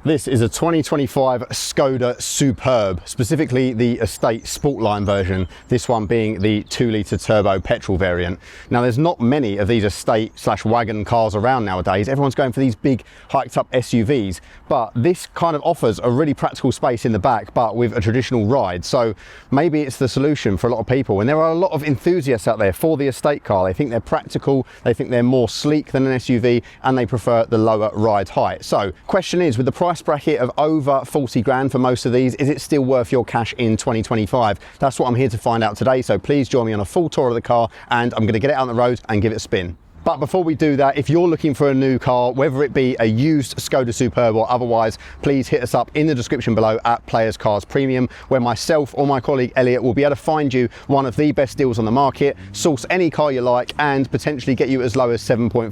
This is a 2025 Skoda Superb, specifically the Estate Sportline version, this one being the 2-litre turbo petrol variant. Now there's not many of these estate/wagon cars around nowadays. Everyone's going for these big hiked up SUVs, but this kind of offers a really practical space in the back, but with a traditional ride. So maybe it's the solution for a lot of people. And there are a lot of enthusiasts out there for the estate car. They think they're practical, they think they're more sleek than an SUV, and they prefer the lower ride height. So question is, with the price bracket of over 40 grand for most of these, is it still worth your cash in 2025? That's what I'm here to find out today, so please join me on a full tour of the car, and I'm going to get it out on the road and give it a spin. But before we do that, if you're looking for a new car, whether it be a used Skoda Superb or otherwise, please hit us up in the description below at Players Cars Premium, where myself or my colleague Elliot will be able to find you one of the best deals on the market, source any car you like, and potentially get you as low as 7.5%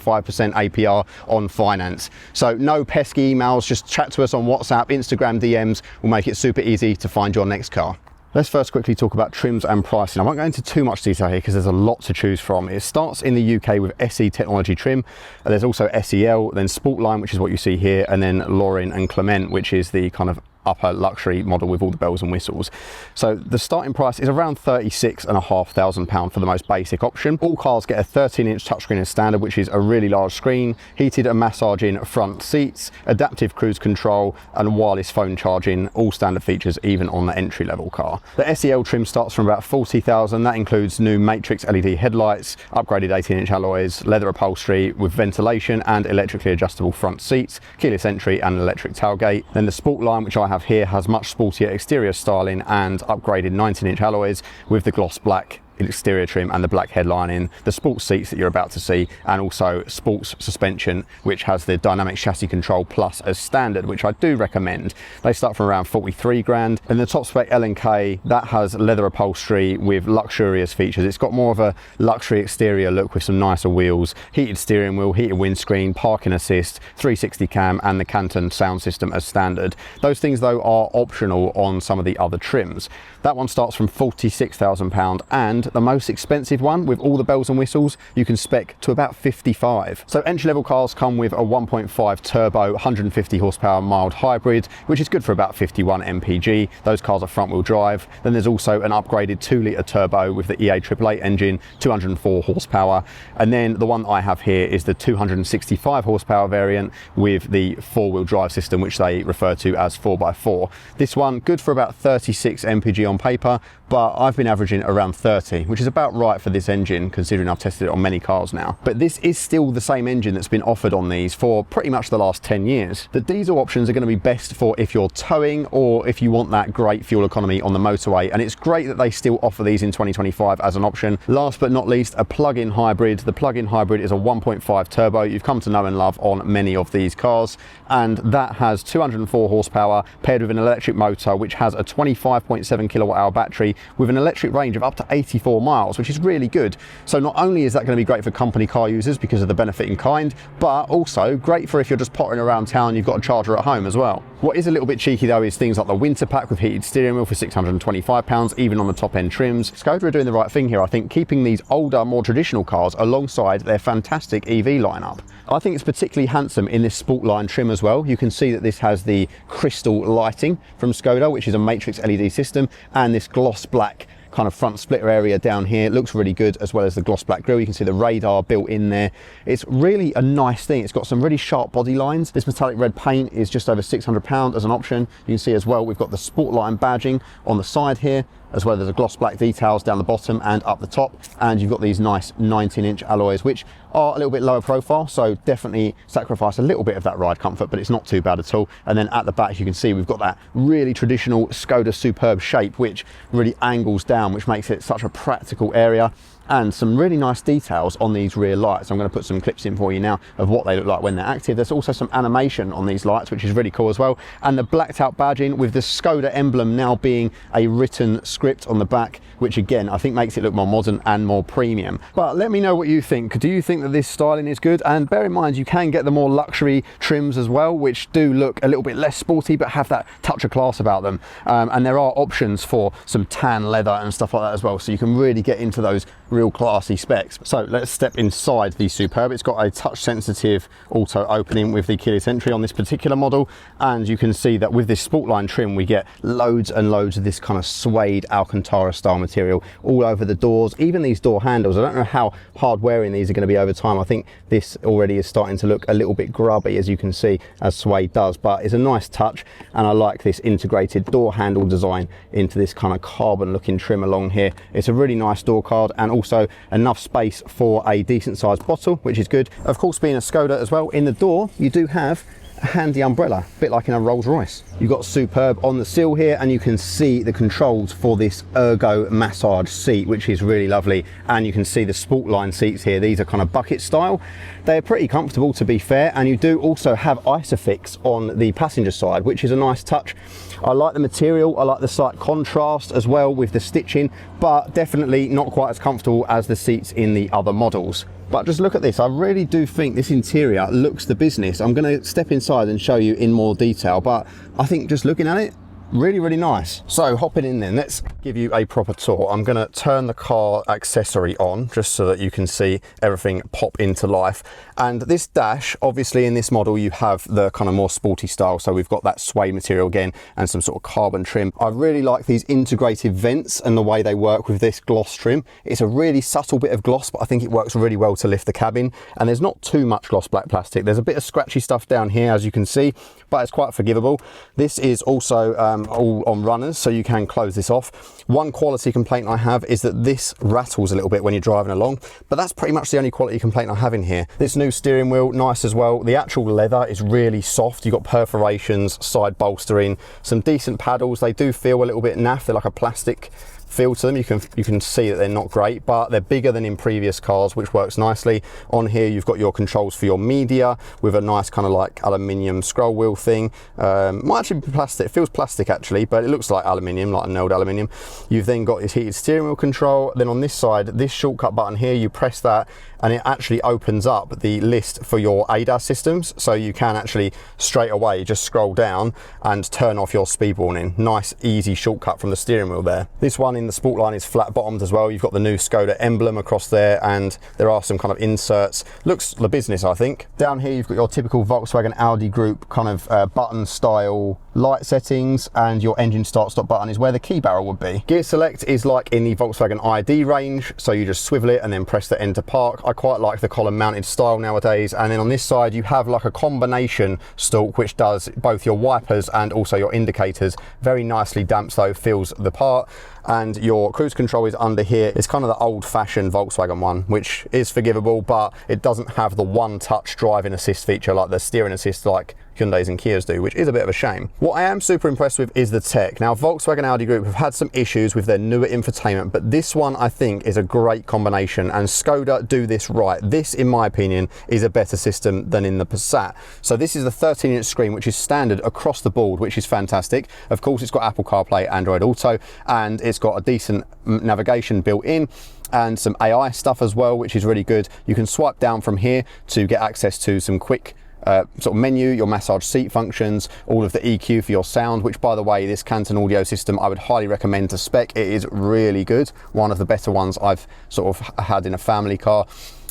APR on finance. So no pesky emails, just chat to us on WhatsApp, Instagram DMs. Will make it super easy to find your next car. Let's first quickly talk about trims and pricing. I won't go into too much detail here because there's a lot to choose from. It starts in the UK with SE technology trim. There's also SEL, then Sportline, which is what you see here, and then Lauren and Clement, which is the kind of upper luxury model with all the bells and whistles. So the starting price is around £36,500 for the most basic option. All cars get a 13-inch touchscreen as standard, which is a really large screen, heated and massaging front seats, adaptive cruise control, and wireless phone charging, all standard features even on the entry-level car. The SEL trim starts from about £40,000. That includes new matrix LED headlights, upgraded 18-inch alloys, leather upholstery with ventilation and electrically adjustable front seats, keyless entry and electric tailgate. Then the Sportline, which I have here, has much sportier exterior styling and upgraded 19-inch alloys with the gloss black exterior trim and the black headlining, the sports seats that you're about to see, and also sports suspension, which has the dynamic chassis control plus as standard, which I do recommend. They start from around 43 grand. And the top spec L&K, that has leather upholstery with luxurious features. It's got more of a luxury exterior look with some nicer wheels, heated steering wheel, heated windscreen, parking assist, 360 cam, and the Canton sound system as standard. Those things though are optional on some of the other trims. That one starts from £46,000, and the most expensive one with all the bells and whistles you can spec to about 55. So entry-level cars come with a 1.5 turbo 150 horsepower mild hybrid, which is good for about 51 mpg. Those cars are front-wheel drive. Then there's also an upgraded 2-litre turbo with the EA888 engine, 204 horsepower. And then the one I have here is the 265 horsepower variant with the 4-wheel drive system, which they refer to as 4x4. This one good for about 36 mpg on paper, but I've been averaging around 30, which is about right for this engine considering I've tested it on many cars now. But this is still the same engine that's been offered on these for pretty much the last 10 years. The diesel options are going to be best for if you're towing or if you want that great fuel economy on the motorway, and it's great that they still offer these in 2025 as an option. Last but not least, a plug-in hybrid. The plug-in hybrid is a 1.5 turbo you've come to know and love on many of these cars, and that has 204 horsepower paired with an electric motor which has a 25.7 kilowatt-hour battery with an electric range of up to 84 miles, which is really good. So not only is that going to be great for company car users because of the benefit in kind, but also great for if you're just pottering around town, you've got a charger at home as well. What is a little bit cheeky though is things like the winter pack with heated steering wheel for £625, even on the top end trims. Skoda are doing the right thing here, I think, keeping these older, more traditional cars alongside their fantastic EV lineup. I think it's particularly handsome in this Sportline trim as well. You can see that this has the crystal lighting from Skoda, which is a matrix LED system, and this gloss black kind of front splitter area down here. It looks really good, as well as the gloss black grille. You can see the radar built in there. It's really a nice thing. It's got some really sharp body lines. This metallic red paint is just over £600 as an option. You can see as well we've got the Sportline badging on the side here, as well as the gloss black details down the bottom and up the top, and you've got these nice 19-inch alloys which are a little bit lower profile, so definitely sacrifice a little bit of that ride comfort, but it's not too bad at all. And then at the back you can see we've got that really traditional Skoda Superb shape which really angles down, which makes it such a practical area, and some really nice details on these rear lights. I'm going to put some clips in for you now of what they look like when they're active. There's also some animation on these lights, which is really cool as well, and the blacked out badging with the Skoda emblem now being a written script on the back, which again I think makes it look more modern and more premium. But let me know what you think. Do you think that this styling is good? And bear in mind you can get the more luxury trims as well, which do look a little bit less sporty but have that touch of class about them, and there are options for some tan leather and stuff like that as well, so you can really get into those real classy specs. So let's step inside the Superb. It's got a touch sensitive auto opening with the keyless entry on this particular model, and you can see that with this Sportline trim we get loads and loads of this kind of suede Alcantara style material all over the doors, even these door handles. I don't know how hard wearing these are going to be over time. I think this already is starting to look a little bit grubby, as you can see, as suede does, but it's a nice touch, and I like this integrated door handle design into this kind of carbon looking trim along here. It's a really nice door card, and also enough space for a decent sized bottle, which is good. Of course, being a Skoda as well, in the door you do have a handy umbrella, a bit like in a Rolls Royce. You've got Superb on the sill here, and you can see the controls for this ergo massage seat, which is really lovely. And you can see the Sportline seats here. These are kind of bucket style. They're pretty comfortable, to be fair, and you do also have Isofix on the passenger side, which is a nice touch. I like the material, I like the slight contrast as well with the stitching, but definitely not quite as comfortable as the seats in the other models. But just look at this, I really do think this interior looks the business. I'm going to step inside and show you in more detail, but I think just looking at it, really nice. So hopping in then, let's give you a proper tour. I'm going to turn the car accessory on just so that you can see everything pop into life. And this dash, obviously in this model you have the kind of more sporty style, so we've got that suede material again and some sort of carbon trim. I really like these integrated vents and the way they work with this gloss trim. It's a really subtle bit of gloss, but I think it works really well to lift the cabin, and there's not too much gloss black plastic. There's a bit of scratchy stuff down here, as you can see, but it's quite forgivable. This is also all on runners, so you can close this off. One quality complaint I have is that this rattles a little bit when you're driving along, but that's pretty much the only quality complaint I have in here. This new steering wheel, nice as well. The actual leather is really soft. You've got perforations, side bolstering, some decent paddles. They do feel a little bit naff. They're like a plastic feel to them. You can see that they're not great, but they're bigger than in previous cars, which works nicely. On here you've got your controls for your media with a nice kind of like aluminium scroll wheel thing. Might actually be plastic. It feels plastic actually, but it looks like aluminium, like an old aluminium. You've then got this heated steering wheel control. Then on this side, this shortcut button here, you press that and it actually opens up the list for your ADAS systems, so you can actually straight away just scroll down and turn off your speed warning. Nice easy shortcut from the steering wheel there. This one in the Sportline is flat bottomed as well. You've got the new Skoda emblem across there, and there are some kind of inserts. Looks the business, I think. Down here you've got your typical Volkswagen Audi group kind of button style light settings, and your engine start stop button is where the key barrel would be. Gear select is like in the Volkswagen ID range, so you just swivel it and then press the enter park. I quite like the column mounted style nowadays. And then on this side you have like a combination stalk which does both your wipers and also your indicators. Very nicely damped though, feels the part. And your cruise control is under here. It's kind of the old-fashioned Volkswagen one, which is forgivable, but it doesn't have the one-touch driving assist feature like the steering assist like Hyundais and Kias do, which is a bit of a shame. What I am super impressed with is the tech. Now, Volkswagen Audi Group have had some issues with their newer infotainment, but this one I think is a great combination, and Skoda do this right. This, in my opinion, is a better system than in the Passat. So this is the 13-inch screen, which is standard across the board, which is fantastic. Of course, it's got Apple CarPlay, Android Auto, and it's got a decent navigation built in, and some AI stuff as well, which is really good. You can swipe down from here to get access to some quick sort of menu, your massage seat functions, all of the EQ for your sound, which by the way, this Canton audio system I would highly recommend to spec. It is really good. One of the better ones I've sort of had in a family car.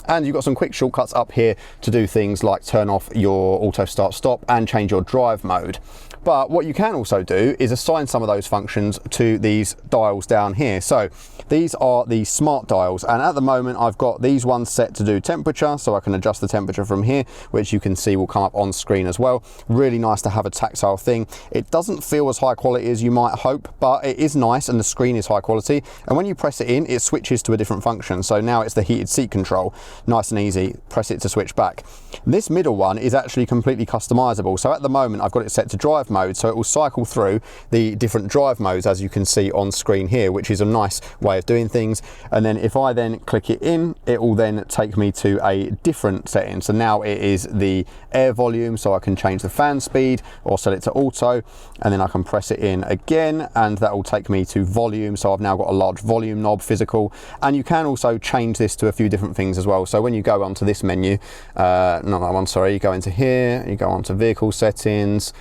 And you've got some quick shortcuts up here to do things like turn off your auto start stop and change your drive mode. But what you can also do is assign some of those functions to these dials down here. So these are the smart dials, and at the moment I've got these ones set to do temperature, so I can adjust the temperature from here, which you can see will come up on screen as well. Really nice to have a tactile thing. It doesn't feel as high quality as you might hope, but it is nice, and the screen is high quality. And when you press it in, it switches to a different function. So now it's the heated seat control. Nice and easy, press it to switch back. This middle one is actually completely customizable. So at the moment I've got it set to drive mode, so it will cycle through the different drive modes, as you can see on screen here, which is a nice way of doing things. And then if I then click it in, it will then take me to a different setting. So now it is the air volume, so I can change the fan speed or set it to auto, and then I can press it in again, and that will take me to volume. So I've now got a large volume knob physical, and you can also change this to a few different things as well. So when you go onto this menu, not that one, sorry, you go into here, you go onto vehicle settings,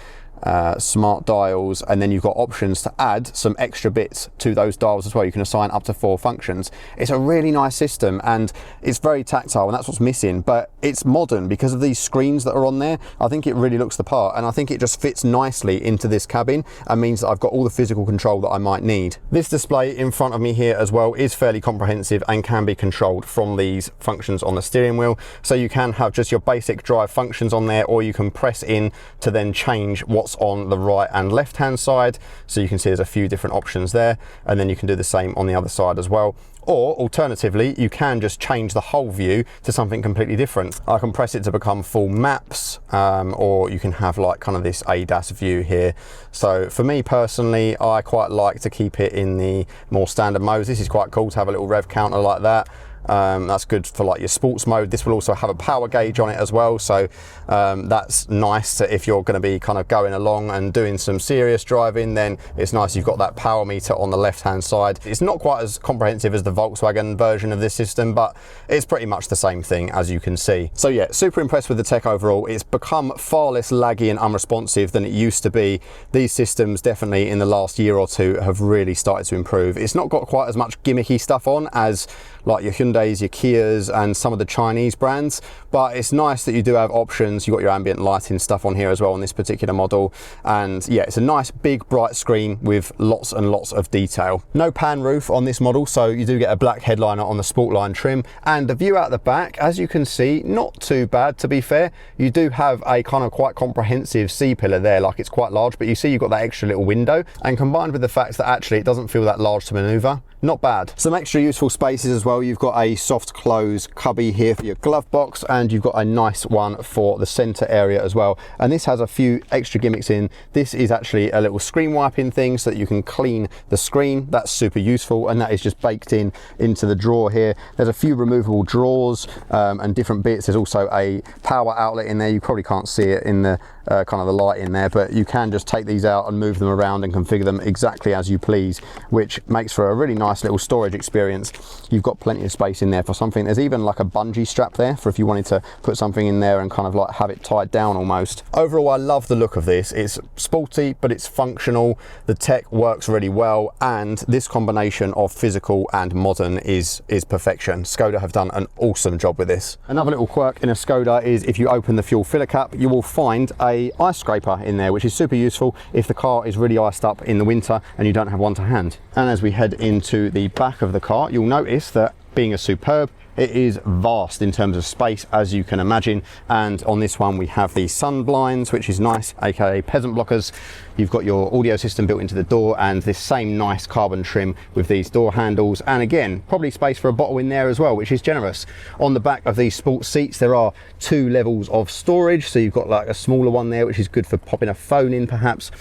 smart dials, and then you've got options to add some extra bits to those dials as well. You can assign up to 4 functions. It's a really nice system and it's very tactile, and that's what's missing, but it's modern because of these screens that are on there. I think it really looks the part, and I think it just fits nicely into this cabin and means that I've got all the physical control that I might need. This display in front of me here as well is fairly comprehensive and can be controlled from these functions on the steering wheel. So you can have just your basic drive functions on there, or you can press in to then change what's on the right and left hand side. So you can see there's a few different options there, and then you can do the same on the other side as well. Or alternatively, you can just change the whole view to something completely different. I can press it to become full maps, or you can have like kind of this ADAS view here. So for me personally, I quite like to keep it in the more standard modes. This is quite cool to have a little rev counter like that. That's good for like your sports mode. This will also have a power gauge on it as well, so that's nice to, if you're going to be kind of going along and doing some serious driving, then it's nice you've got that power meter on the left hand side. It's not quite as comprehensive as the Volkswagen version of this system, but it's pretty much the same thing, as you can see. So yeah, super impressed with the tech overall. It's become far less laggy and unresponsive than it used to be. These systems definitely in the last year or two have really started to improve. It's not got quite as much gimmicky stuff on as like your Hyundais, your Kias and some of the Chinese brands, but it's nice that you do have options. You've got your ambient lighting stuff on here as well on this particular model, and yeah, it's a nice big bright screen with lots and lots of detail. No pan roof on this model, so you do get a black headliner on the Sportline trim, and the view out the back, as you can see, not too bad to be fair. You do have a kind of quite comprehensive C-pillar there, like it's quite large, but you see you've got that extra little window, and combined with the fact that actually it doesn't feel that large to maneuver, not bad. Some extra useful spaces as well. You've got a soft close cubby here for your glove box, and you've got a nice one for the center area as well. And this has a few extra gimmicks in. This is actually a little screen wiping thing so that you can clean the screen. That's super useful, and that is just baked in into the drawer here. There's a few removable drawers and different bits. There's also a power outlet in there. You probably can't see it in the kind of the light in there, but you can just take these out and move them around and configure them exactly as you please, which makes for a really nice little storage experience. You've got plenty of space in there for something. There's even like a bungee strap there for if you wanted to put something in there and kind of like have it tied down almost. Overall, I love the look of this. It's sporty, but it's functional. The tech works really well, and this combination of physical and modern is perfection. Skoda have done an awesome job with this. Another little quirk in a Skoda is if you open the fuel filler cap, you will find a ice scraper in there, which is super useful if the car is really iced up in the winter and you don't have one to hand. And as we head into the back of the car, you'll notice that being a Superb, it is vast in terms of space, as you can imagine. And on this one, we have the sun blinds, which is nice, aka peasant blockers. You've got your audio system built into the door, and this same nice carbon trim with these door handles. And again, probably space for a bottle in there as well, which is generous. On the back of these sports seats, there are 2 levels of storage. So you've got like a smaller one there, which is good for popping a phone in perhaps.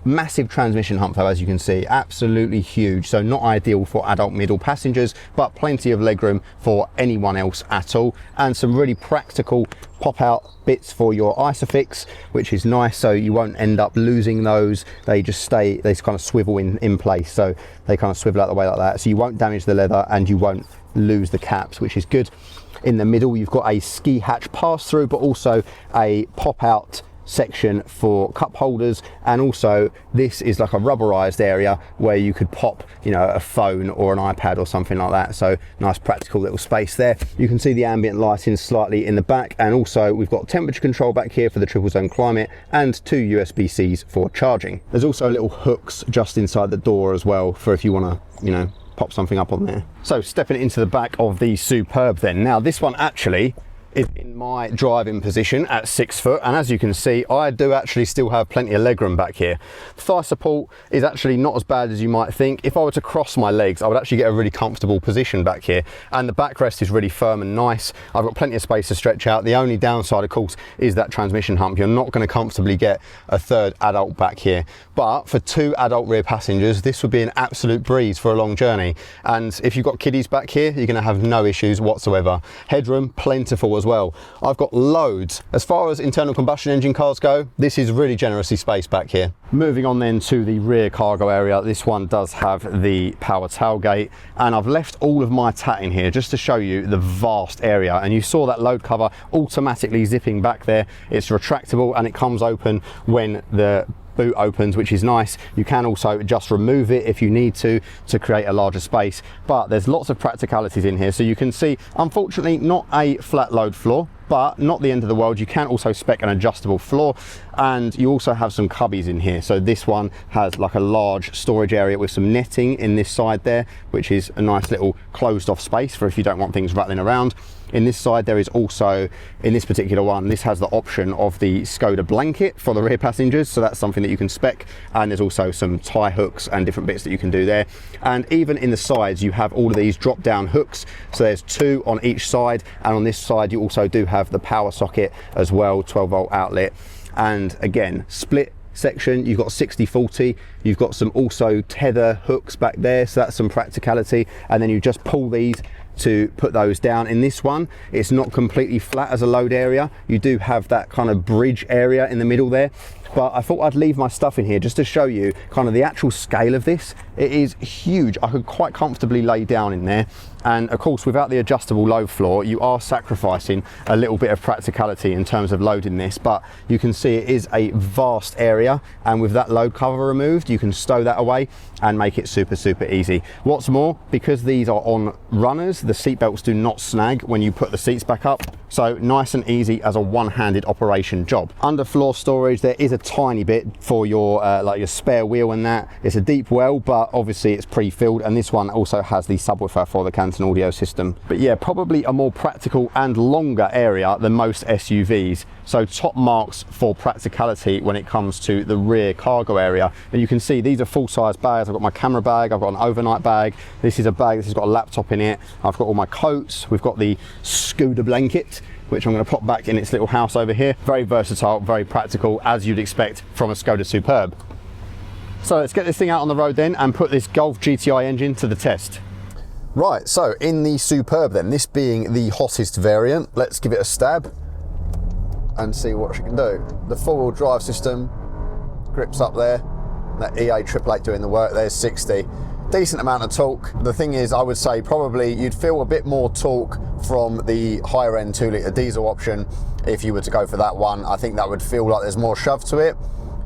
Massive transmission hump though, as you can see, absolutely huge, so not ideal for adult middle passengers, but plenty of legroom for anyone else at all. And some really practical pop out bits for your isofix, which is nice, so you won't end up losing those. They just stay, they kind of swivel in place, so they kind of swivel out the way like that, so you won't damage the leather and you won't lose the caps, which is good. In the middle, you've got a ski hatch pass through, but also a pop out section for cup holders, and also this is like a rubberized area where you could pop, you know, a phone or an iPad or something like that. So nice practical little space there. You can see the ambient lighting slightly in the back, and also we've got temperature control back here for the triple zone climate, and 2 USB-Cs for charging. There's also little hooks just inside the door as well for if you want to, you know, pop something up on there. So stepping into the back of the Superb then. Now this one actually is in my driving position at 6 foot, and as you can see, I do actually still have plenty of legroom back here. Thigh support is actually not as bad as you might think. If I were to cross my legs, I would actually get a really comfortable position back here, and the backrest is really firm and nice. I've got plenty of space to stretch out. The only downside, of course, is that transmission hump. You're not going to comfortably get a 3rd adult back here, but for 2 adult rear passengers, this would be an absolute breeze for a long journey. And if you've got kiddies back here, you're going to have no issues whatsoever. Headroom plentiful as well. I've got loads. As far as internal combustion engine cars go, this is really generously spaced back here. Moving on then to the rear cargo area, this one does have the power tailgate, and I've left all of my tat in here just to show you the vast area. And you saw that load cover automatically zipping back there. It's retractable and it comes open when the boot opens, which is nice. You can also just remove it if you need to create a larger space, but there's lots of practicalities in here. So you can see, unfortunately, not a flat load floor, but not the end of the world. You can also spec an adjustable floor, and you also have some cubbies in here. So this one has like a large storage area with some netting in this side there, which is a nice little closed off space for if you don't want things rattling around. In this side there is also, in this particular one, this has the option of the Skoda blanket for the rear passengers, so that's something that you can spec, and there's also some tie hooks and different bits that you can do there. And even in the sides you have all of these drop down hooks, so there's 2 on each side, and on this side you also do have the power socket as well, 12-volt outlet. And again, split section, you've got 60/40, you've got some also tether hooks back there, so that's some practicality. And then you just pull these to put those down. In this one, it's not completely flat as a load area. You do have that kind of bridge area in the middle there, but I thought I'd leave my stuff in here just to show you kind of the actual scale of this. It is huge. I could quite comfortably lay down in there. And of course, without the adjustable load floor, you are sacrificing a little bit of practicality in terms of loading this, but you can see it is a vast area, and with that load cover removed, you can stow that away and make it super easy. What's more, because these are on runners, the seat belts do not snag when you put the seats back up, so nice and easy as a one-handed operation job. Under floor storage, there is a tiny bit for your like your spare wheel and that. It's a deep well, but obviously it's pre-filled, and this one also has the subwoofer for the Canton audio system. But yeah, probably a more practical and longer area than most SUVs, so top marks for practicality when it comes to the rear cargo area. And you can see these are full-size bags. I've got my camera bag, I've got an overnight bag, this is a bag, this has got a laptop in it, I've got all my coats, we've got the Skoda blanket, which I'm going to pop back in its little house over here. Very versatile, very practical, as you'd expect from a Skoda Superb. So let's get this thing out on the road then and put this Golf GTI engine to the test. Right, so in the Superb then, this being the hottest variant, let's give it a stab and see what she can do. The four-wheel drive system, grips up there, that EA 888 doing the work, there's 60. Decent amount of torque. The thing is, I would say probably you'd feel a bit more torque from the higher end 2-litre diesel option if you were to go for that one. I think that would feel like there's more shove to it,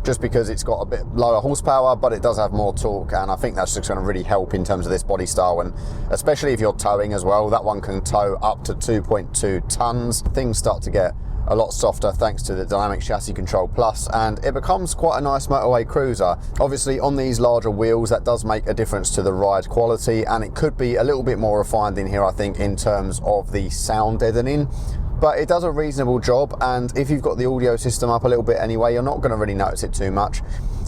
just because it's got a bit lower horsepower, but it does have more torque, and I think that's just going to really help in terms of this body style, and especially if you're towing as well. That one can tow up to 2.2 tons. Things start to get a lot softer thanks to the dynamic chassis control plus, and it becomes quite a nice motorway cruiser. Obviously on these larger wheels that does make a difference to the ride quality, and it could be a little bit more refined in here I think in terms of the sound deadening, but it does a reasonable job, and if you've got the audio system up a little bit anyway, you're not going to really notice it too much.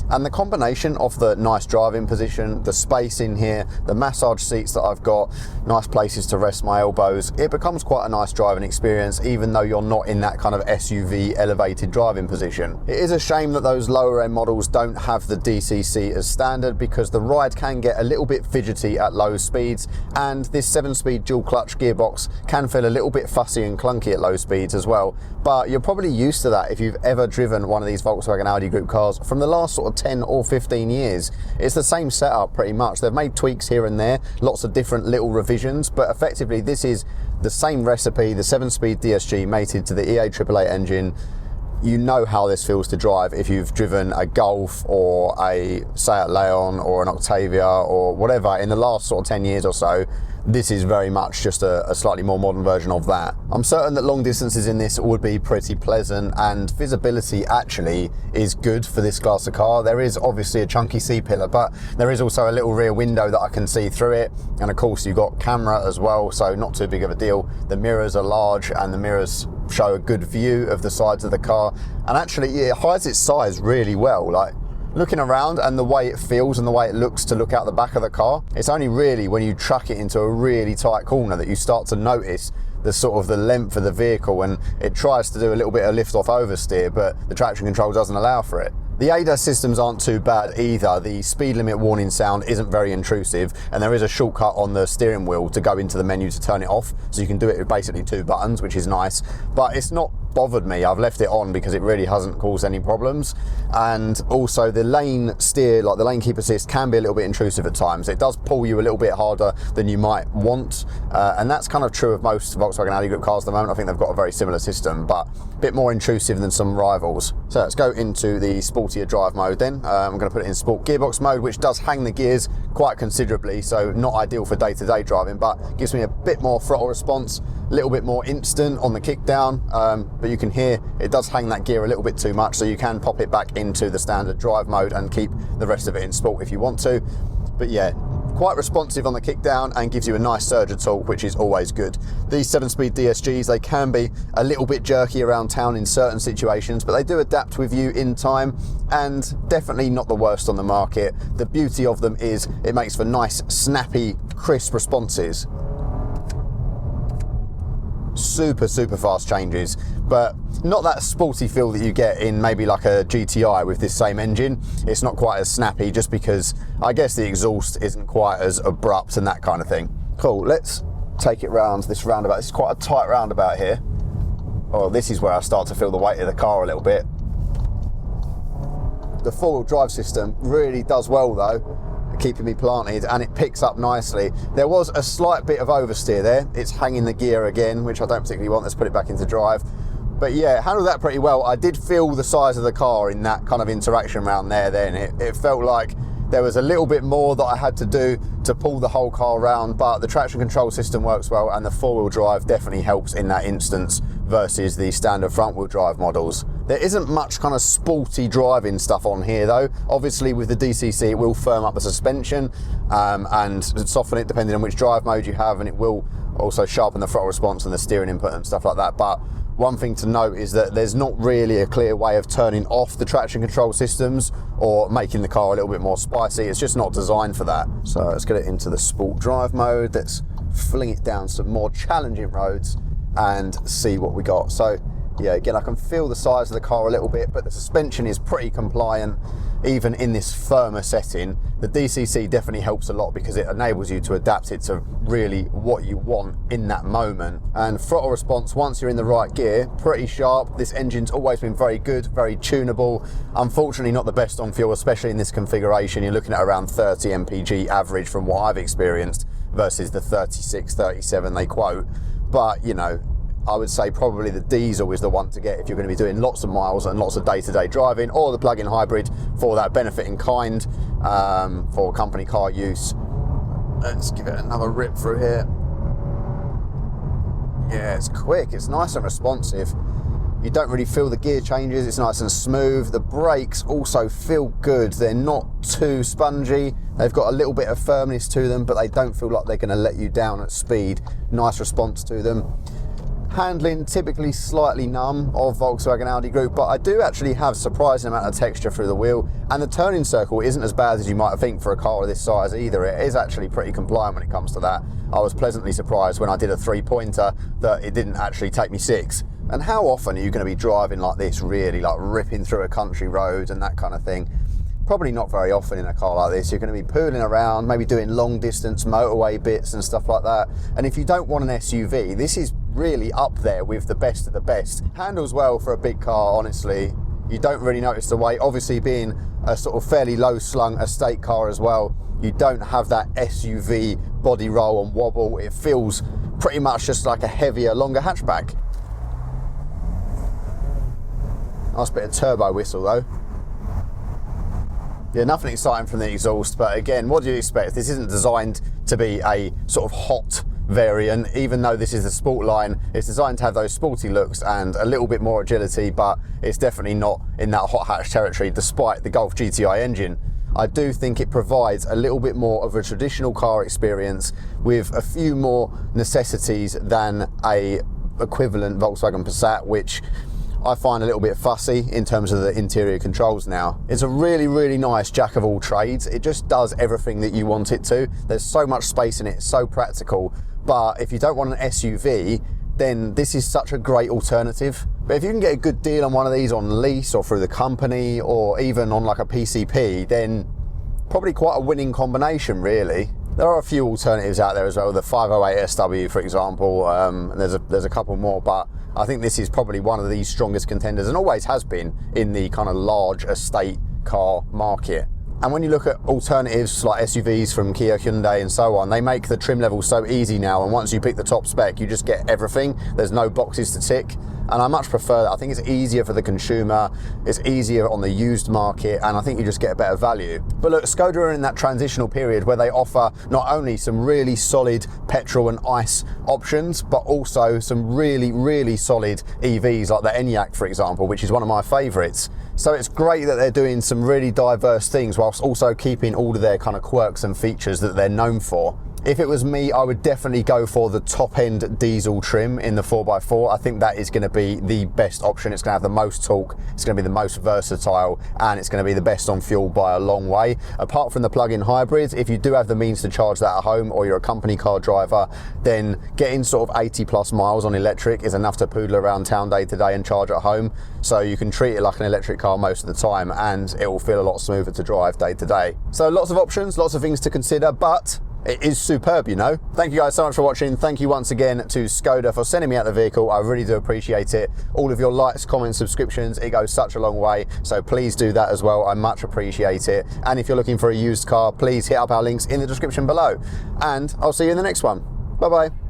And the combination of the nice driving position, the space in here, the massage seats that I've got, nice places to rest my elbows, it becomes quite a nice driving experience even though you're not in that kind of SUV elevated driving position. It is a shame that those lower end models don't have the DCC as standard, because the ride can get a little bit fidgety at low speeds, and this 7-speed dual clutch gearbox can feel a little bit fussy and clunky at low speeds as well. But you're probably used to that if you've ever driven one of these Volkswagen Audi Group cars from the last sort of 10 or 15 years. It's the same setup pretty much. They've made tweaks here and there, lots of different little revisions, but effectively this is the same recipe, the 7-speed DSG mated to the EA 888 engine. You know how this feels to drive if you've driven a Golf or a Seat Leon or an Octavia or whatever in the last sort of 10 years or so. This is very much just a slightly more modern version of that. I'm certain that long distances in this would be pretty pleasant, and visibility actually is good for this class of car. There is obviously a chunky C-pillar, but there is also a little rear window that I can see through it, and of course you've got camera as well, so not too big of a deal. The mirrors are large and the mirrors show a good view of the sides of the car, and actually it hides its size really well. Like, looking around and the way it feels and the way it looks to look out the back of the car, it's only really when you truck it into a really tight corner that you start to notice the sort of the length of the vehicle, and it tries to do a little bit of lift off oversteer, but the traction control doesn't allow for it. The ADAS systems aren't too bad either. The speed limit warning sound isn't very intrusive, and there is a shortcut on the steering wheel to go into the menu to turn it off, so you can do it with basically 2 buttons, which is nice, but it's not bothered me. I've left it on because it really hasn't caused any problems. And also the lane steer, like the lane keep assist, can be a little bit intrusive at times. It does pull you a little bit harder than you might want, and that's kind of true of most Volkswagen Audi Group cars at the moment. I think they've got a very similar system, but a bit more intrusive than some rivals. So let's go into the sportier drive mode then. I'm going to put it in sport gearbox mode, which does hang the gears quite considerably, so not ideal for day-to-day driving, but gives me a bit more throttle response, a little bit more instant on the kick down, but you can hear it does hang that gear a little bit too much, so you can pop it back into the standard drive mode and keep the rest of it in sport if you want to. But yeah, quite responsive on the kick down and gives you a nice surge of torque, which is always good. These 7-speed DSGs, they can be a little bit jerky around town in certain situations, but they do adapt with you in time, and definitely not the worst on the market. The beauty of them is it makes for nice, snappy, crisp responses. Super fast changes, but not that sporty feel that you get in maybe like a GTI with this same engine. It's not quite as snappy, just because I guess the exhaust isn't quite as abrupt and that kind of thing. Cool, let's take it round this roundabout. This is quite a tight roundabout here. Oh, this is where I start to feel the weight of the car a little bit. The 4-wheel drive system really does well though, keeping me planted, and it picks up nicely. There was a slight bit of oversteer there. It's hanging the gear again, which I don't particularly want. Let's put it back into drive. But yeah, handled that pretty well. I did feel the size of the car in that kind of interaction around there then. It felt like there was a little bit more that I had to do to pull the whole car around, but the traction control system works well, and the 4-wheel drive definitely helps in that instance versus the standard front-wheel drive models. There isn't much kind of sporty driving stuff on here though. Obviously with the DCC it will firm up the suspension and soften it depending on which drive mode you have, and it will also sharpen the throttle response and the steering input and stuff like that. But one thing to note is that there's not really a clear way of turning off the traction control systems or making the car a little bit more spicy. It's just not designed for that. So let's get it into the sport drive mode. Let's fling it down some more challenging roads and see what we got. So yeah, again, I can feel the size of the car a little bit, but the suspension is pretty compliant even in this firmer setting. The DCC definitely helps a lot because it enables you to adapt it to really what you want in that moment. And throttle response, once you're in the right gear, pretty sharp. This engine's always been very good, very tunable. Unfortunately not the best on fuel, especially in this configuration. You're looking at around 30 mpg average from what I've experienced versus the 36, 37 they quote. But you know, I would say probably the diesel is the one to get if you're going to be doing lots of miles and lots of day-to-day driving, or the plug-in hybrid for that benefit in kind for company car use. Let's give it another rip through here. Yeah, it's quick, it's nice and responsive. You don't really feel the gear changes, it's nice and smooth. The brakes also feel good, they're not too spongy. They've got a little bit of firmness to them, but they don't feel like they're going to let you down at speed. Nice response to them. Handling typically slightly numb of Volkswagen Audi Group, but I do actually have a surprising amount of texture through the wheel, and the turning circle isn't as bad as you might think for a car of this size either. It is actually pretty compliant when it comes to that. I was pleasantly surprised when I did a 3-pointer that it didn't actually take me 6. And how often are you going to be driving like this, really, like ripping through a country road and that kind of thing? Probably not very often in a car like this. You're going to be pooling around, maybe doing long distance motorway bits and stuff like that. And if you don't want an SUV, this is really up there with the best of the best. Handles well for a big car, honestly. You don't really notice the weight. Obviously being a sort of fairly low slung estate car as well, you don't have that SUV body roll and wobble. It feels pretty much just like a heavier, longer hatchback. Nice bit of turbo whistle though. Yeah, nothing exciting from the exhaust, but again, what do you expect? This isn't designed to be a sort of hot variant. Even though this is the sport line, it's designed to have those sporty looks and a little bit more agility, but it's definitely not in that hot hatch territory despite the Golf GTI engine. I do think it provides a little bit more of a traditional car experience with a few more necessities than a equivalent Volkswagen Passat, which I find a little bit fussy in terms of the interior controls now. It's a really, really nice jack of all trades. It just does everything that you want it to. There's so much space in it, it's so practical. But if you don't want an SUV, then this is such a great alternative. But if you can get a good deal on one of these on lease or through the company or even on like a PCP, then probably quite a winning combination really. There are a few alternatives out there as well, the 508 SW for example, and there's a couple more, but I think this is probably one of the strongest contenders and always has been in the kind of large estate car market. And when you look at alternatives like SUVs from Kia, Hyundai and so on, they make the trim level so easy now, and once you pick the top spec you just get everything. There's no boxes to tick, and I much prefer that. I think it's easier for the consumer, it's easier on the used market, and I think you just get a better value. But look, Skoda are in that transitional period where they offer not only some really solid petrol and ICE options, but also some really solid EVs like the ENQUIRIES for example, which is one of my favourites. So it's great that they're doing some really diverse things whilst also keeping all of their kind of quirks and features that they're known for. If it was me, I would definitely go for the top end diesel trim in the 4x4. I think that is going to be the best option. It's going to have the most torque, it's going to be the most versatile, and it's going to be the best on fuel by a long way. Apart from the plug-in hybrids, if you do have the means to charge that at home or you're a company car driver, then getting sort of 80 plus miles on electric is enough to poodle around town day to day and charge at home. So you can treat it like an electric car most of the time and it will feel a lot smoother to drive day to day. So lots of options, lots of things to consider, but it is superb, you know. Thank you guys so much for watching. Thank you once again to Skoda for sending me out the vehicle. I really do appreciate it. All of your likes, comments, subscriptions, it goes such a long way. So please do that as well. I much appreciate it. And if you're looking for a used car, please hit up our links in the description below. And I'll see you in the next one. Bye-bye.